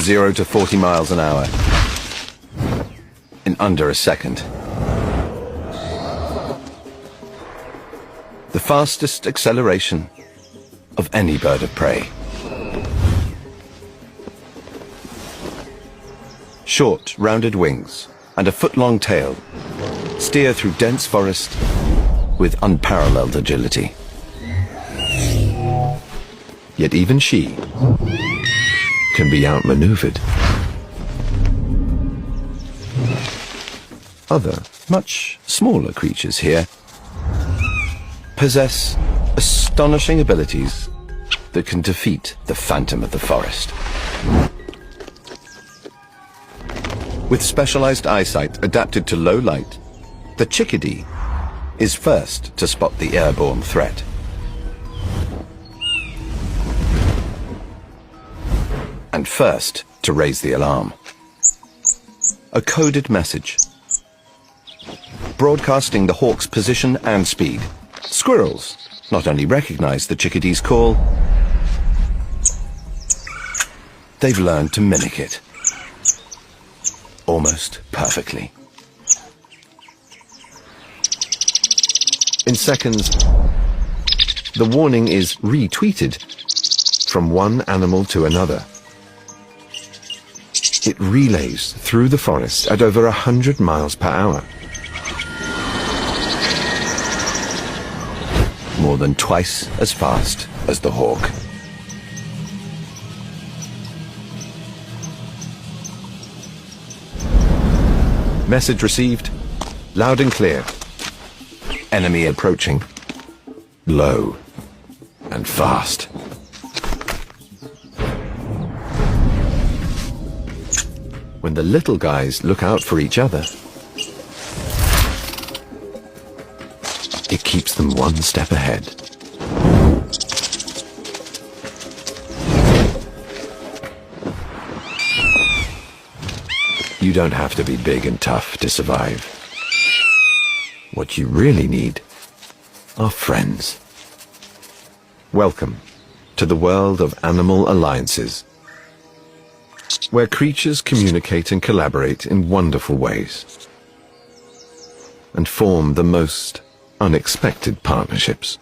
0 to 40 miles an hour in under a second. The fastest acceleration of any bird of prey. Short, rounded wings and a foot-long tail steer through dense forest with unparalleled agility. Yet even she can be outmaneuvered. Other, much smaller creatures here possess astonishing abilities that can defeat the phantom of the forest. With specialized eyesight adapted to low light, the chickadee is first to spot the airborne threat. And first to raise the alarm. A coded message, broadcasting the hawk's position and speed. Squirrels not only recognize the chickadee's call, they've learned to mimic it. Almost perfectly. In seconds, the warning is retweeted from one animal to another. It relays through the forest at over 100 miles per hour. More than twice as fast as the hawk. Message received, loud and clear. Enemy approaching. Low and fast. When the little guys look out for each other, it keeps them one step ahead. You don't have to be big and tough to survive. What you really need are friends. Welcome to the world of animal alliances, where creatures communicate and collaborate in wonderful ways and form the most unexpected partnerships.